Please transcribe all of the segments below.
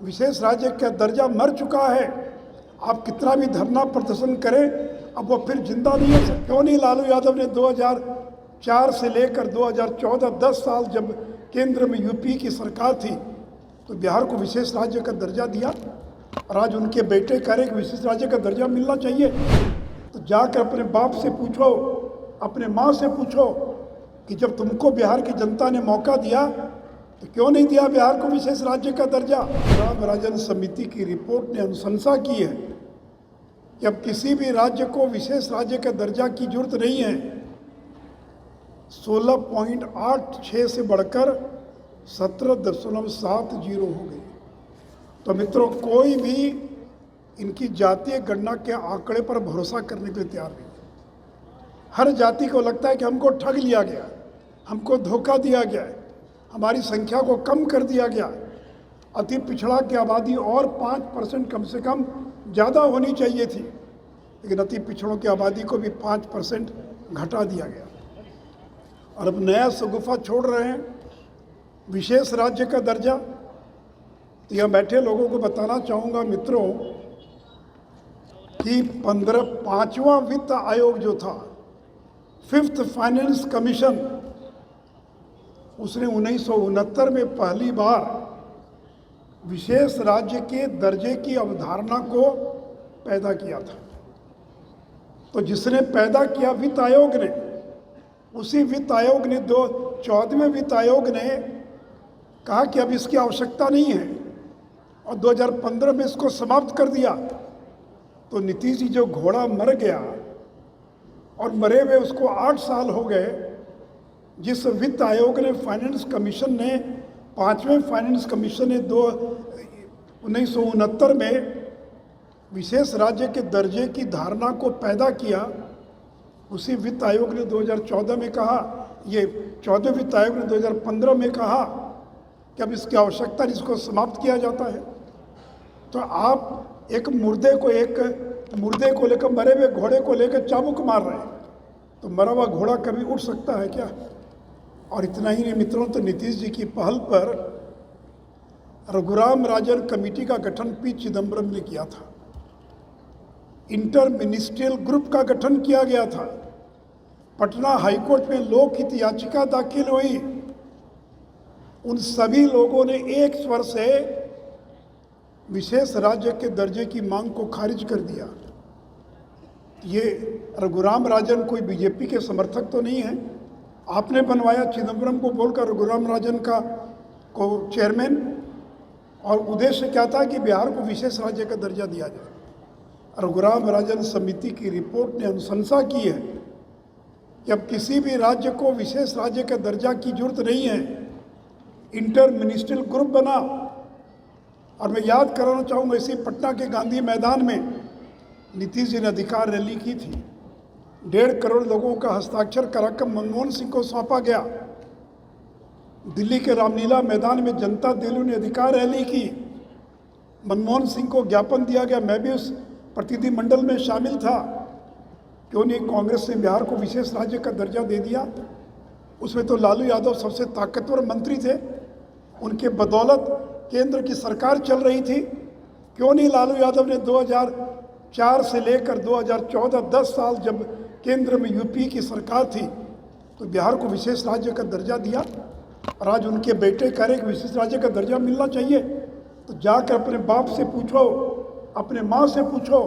विशेष राज्य का दर्जा मर चुका है। आप कितना भी धरना प्रदर्शन करें, अब वो फिर जिंदा नहीं हो सकता। क्यों नहीं लालू यादव ने 2004 से लेकर 2014 10 साल जब केंद्र में यूपी की सरकार थी तो बिहार को विशेष राज्य का दर्जा दिया, और आज उनके बेटे कह रहे कि विशेष राज्य का दर्जा मिलना चाहिए। तो जाकर अपने बाप से पूछो, अपने माँ से पूछो कि जब तुमको बिहार की जनता ने मौका दिया तो क्यों नहीं दिया बिहार को विशेष राज्य का दर्जा। रघुराम राजन समिति की रिपोर्ट ने अनुशंसा की है कि अब किसी भी राज्य को विशेष राज्य का दर्जा की जरूरत नहीं है। 16.86 से बढ़कर 17.70 हो गई। तो मित्रों, कोई भी इनकी जातीय गणना के आंकड़े पर भरोसा करने के लिए तैयार नहीं है। हर जाति को लगता है कि हमको ठग लिया गया, हमको धोखा दिया गया है, हमारी संख्या को कम कर दिया गया। अति पिछड़ा की आबादी और 5% कम से कम ज़्यादा होनी चाहिए थी, लेकिन अति पिछड़ों की आबादी को भी 5% घटा दिया गया। और अब नया शगुफा छोड़ रहे हैं, विशेष राज्य का दर्जा। तो यहाँ बैठे लोगों को बताना चाहूँगा मित्रों कि 5वां वित्त आयोग जो था, 5th फाइनेंस कमीशन, उसने 1969 में पहली बार विशेष राज्य के दर्जे की अवधारणा को पैदा किया था। तो जिसने पैदा किया वित्त आयोग ने, उसी वित्त आयोग ने 14वें वित्त आयोग ने कहा कि अब इसकी आवश्यकता नहीं है, और 2015 में इसको समाप्त कर दिया। तो नीतीश जी जो घोड़ा मर गया, और मरे हुए उसको 8 साल हो गए, जिस वित्त आयोग ने फाइनेंस कमीशन ने 5वें फाइनेंस कमीशन ने 1969 में विशेष राज्य के दर्जे की धारणा को पैदा किया, उसी वित्त आयोग ने 2014 में कहा, ये 14वें वित्त आयोग ने 2015 में कहा कि अब इसकी आवश्यकता नहीं, इसको समाप्त किया जाता है। तो आप एक मुर्दे को लेकर, मरे हुए घोड़े को लेकर चाबुक मार रहे हैं, तो मरा हुआ घोड़ा कभी उठ सकता है क्या? और इतना ही नहीं मित्रों, तो नीतीश जी की पहल पर रघुराम राजन कमेटी का गठन पी चिदम्बरम ने किया था। इंटर मिनिस्ट्रियल ग्रुप का गठन किया गया था। पटना हाईकोर्ट में लोकहित याचिका दाखिल हुई। उन सभी लोगों ने एक स्वर से विशेष राज्य के दर्जे की मांग को खारिज कर दिया। ये रघुराम राजन कोई बीजेपी के समर्थक तो नहीं है। आपने बनवाया चिदम्बरम को बोलकर रघुराम राजन को चेयरमैन, और उद्देश्य क्या था कि बिहार को विशेष राज्य का दर्जा दिया जाए। रघुराम राजन समिति की रिपोर्ट ने अनुशंसा की है कि अब किसी भी राज्य को विशेष राज्य का दर्जा की जरूरत नहीं है। इंटर मिनिस्ट्रियल ग्रुप बना, और मैं याद कराना चाहूँगा, इसी पटना के गांधी मैदान में नीतीश जी ने अधिकार रैली की थी। 1.5 करोड़ लोगों का हस्ताक्षर कराकर मनमोहन सिंह को सौंपा गया। दिल्ली के रामलीला मैदान में जनता दल ने अधिकार रैली की, मनमोहन सिंह को ज्ञापन दिया गया। मैं भी उस प्रतिनिधि मंडल में शामिल था। क्यों नहीं कांग्रेस ने बिहार को विशेष राज्य का दर्जा दे दिया? उसमें तो लालू यादव सबसे ताकतवर मंत्री थे, उनके बदौलत केंद्र की सरकार चल रही थी। क्यों नहीं लालू यादव ने 2004 से लेकर 2014 10 साल जब केंद्र में यूपी की सरकार थी तो बिहार को विशेष राज्य का दर्जा दिया, और आज उनके बेटे कह रहे कि विशेष राज्य का दर्जा मिलना चाहिए। तो जाकर अपने बाप से पूछो, अपने माँ से पूछो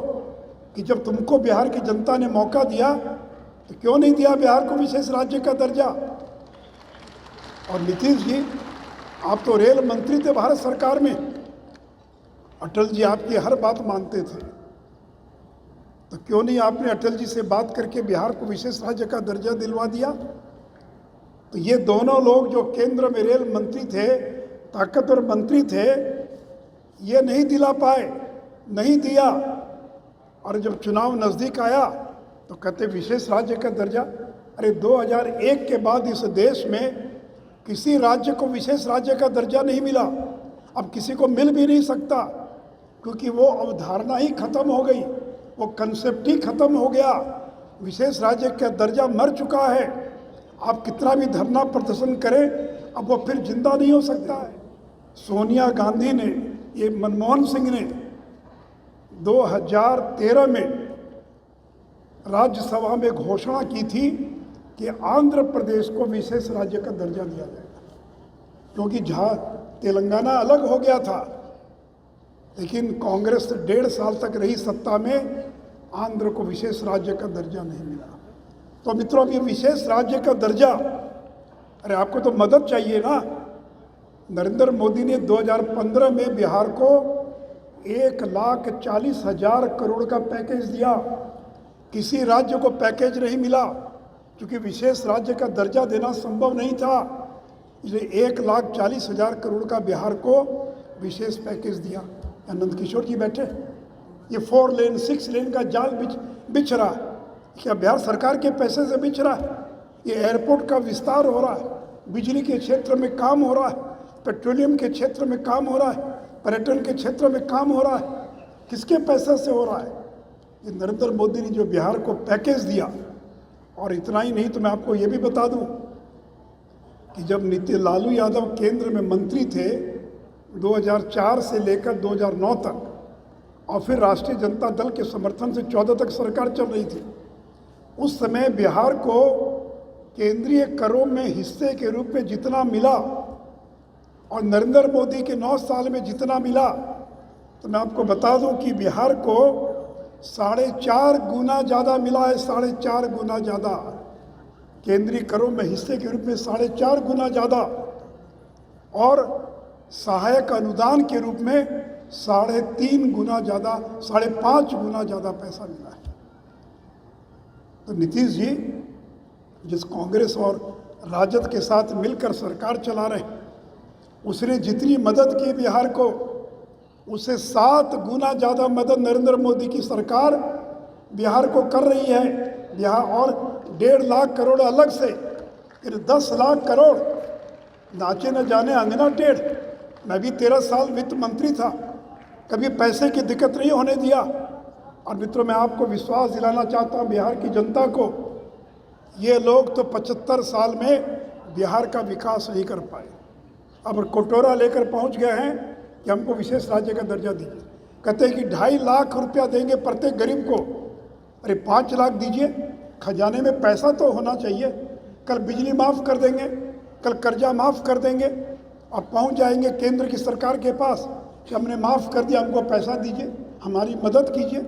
कि जब तुमको बिहार की जनता ने मौका दिया तो क्यों नहीं दिया बिहार को विशेष राज्य का दर्जा। और नीतीश जी, आप तो रेल मंत्री थे भारत सरकार में, अटल जी आपकी हर बात मानते थे, तो क्यों नहीं आपने अटल जी से बात करके बिहार को विशेष राज्य का दर्जा दिलवा दिया? तो ये दोनों लोग जो केंद्र में रेल मंत्री थे, ताकतवर मंत्री थे, ये नहीं दिला पाए, नहीं दिया। और जब चुनाव नज़दीक आया तो कहते विशेष राज्य का दर्जा। अरे 2001 के बाद इस देश में किसी राज्य को विशेष राज्य का दर्जा नहीं मिला, अब किसी को मिल भी नहीं सकता, क्योंकि वो अवधारणा ही खत्म हो गई, वो कंसेप्ट ही खत्म हो गया। विशेष राज्य का दर्जा मर चुका है। आप कितना भी धरना प्रदर्शन करें, अब वो फिर जिंदा नहीं हो सकता है। सोनिया गांधी ने ये मनमोहन सिंह ने 2013 में राज्यसभा में घोषणा की थी कि आंध्र प्रदेश को विशेष राज्य का दर्जा दिया जाएगा, क्योंकि जहाँ तेलंगाना अलग हो गया था, लेकिन कांग्रेस 1.5 साल तक रही सत्ता में, आंध्र को विशेष राज्य का दर्जा नहीं मिला। तो मित्रों, अब ये विशेष राज्य का दर्जा, अरे आपको तो मदद चाहिए ना। नरेंद्र मोदी ने 2015 में बिहार को 1,40,000 करोड़ का पैकेज दिया। किसी राज्य को पैकेज नहीं मिला, क्योंकि विशेष राज्य का दर्जा देना संभव नहीं था, इसलिए 1,40,000 करोड़ का बिहार को विशेष पैकेज दिया। नंद किशोर जी बैठे, ये 4 लेन 6 लेन का जाल बिछ रहा है। क्या बिहार सरकार के पैसे से बिछ रहा है? ये एयरपोर्ट का विस्तार हो रहा है, बिजली के क्षेत्र में काम हो रहा है, पेट्रोलियम के क्षेत्र में काम हो रहा है, पर्यटन के क्षेत्र में काम हो रहा है। किसके पैसे से हो रहा है? ये नरेंद्र मोदी ने जो बिहार को पैकेज दिया। और इतना ही नहीं, तो मैं आपको ये भी बता दूं कि जब लालू यादव केंद्र में मंत्री थे 2004 से लेकर 2009 तक, और फिर राष्ट्रीय जनता दल के समर्थन से 14 तक सरकार चल रही थी, उस समय बिहार को केंद्रीय करों में हिस्से के रूप में जितना मिला और नरेंद्र मोदी के 9 साल में जितना मिला, तो मैं आपको बता दूं कि बिहार को 4.5 गुना ज़्यादा मिला है। 4.5 गुना ज़्यादा केंद्रीय करों में हिस्से के रूप में 4.5 गुना ज़्यादा, और सहायक अनुदान के रूप में 3.5 गुना ज़्यादा, 5.5 गुना ज़्यादा पैसा मिला है। तो नीतीश जी जिस कांग्रेस और राजद के साथ मिलकर सरकार चला रहे, उसने जितनी मदद की बिहार को, उससे 7 गुना ज़्यादा मदद नरेंद्र मोदी की सरकार बिहार को कर रही है। बिहार और 1.5 लाख करोड़ अलग से, फिर 10 लाख करोड़ नाचे न जाने अंगना टेढ़। मैं भी 13 साल वित्त मंत्री था, कभी पैसे की दिक्कत नहीं होने दिया। और मित्रों, मैं आपको विश्वास दिलाना चाहता हूँ बिहार की जनता को, ये लोग तो 75 साल में बिहार का विकास नहीं कर पाए। अब कटोरा लेकर पहुँच गए हैं कि हमको विशेष राज्य का दर्जा दीजिए। कहते हैं कि 2.5 लाख रुपया देंगे प्रत्येक गरीब को। अरे 5 लाख दीजिए, खजाने में पैसा तो होना चाहिए। कल बिजली माफ़ कर देंगे, कल कर्जा माफ़ कर देंगे, और पहुंच जाएंगे केंद्र की सरकार के पास कि हमने माफ़ कर दिया, हमको पैसा दीजिए, हमारी मदद कीजिए।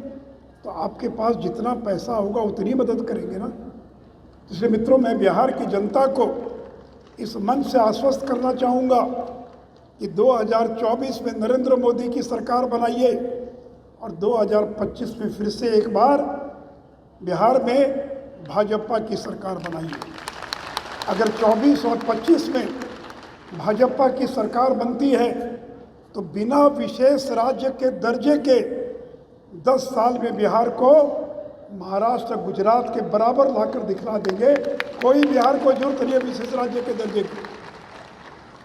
तो आपके पास जितना पैसा होगा उतनी मदद करेंगे ना। इसलिए मित्रों, मैं बिहार की जनता को इस मन से आश्वस्त करना चाहूँगा कि 2024 में नरेंद्र मोदी की सरकार बनाइए और 2025 में फिर से एक बार बिहार में भाजपा की सरकार बनाइए। अगर 24 और 25 में भाजपा की सरकार बनती है तो बिना विशेष राज्य के दर्जे के 10 साल में बिहार को महाराष्ट्र गुजरात के बराबर लाकर दिखला देंगे। कोई बिहार को जरूरत नहीं है विशेष राज्य के दर्जे की।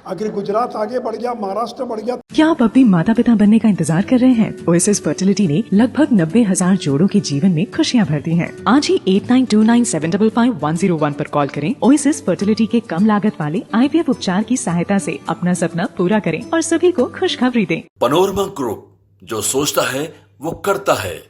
अगर गुजरात आगे बढ़ गया, महाराष्ट्र बढ़ गया। क्या आप अपने माता पिता बनने का इंतजार कर रहे हैं? ओएसिस फर्टिलिटी ने लगभग 90,000 जोड़ों के जीवन में खुशियां भर दी हैं। आज ही 8929755101 पर कॉल करें। ओएसिस फर्टिलिटी के कम लागत वाले IVF उपचार की सहायता से अपना सपना पूरा करें और सभी को खुशखबरी दें। पनोरमा ग्रुप, जो सोचता है वो करता है।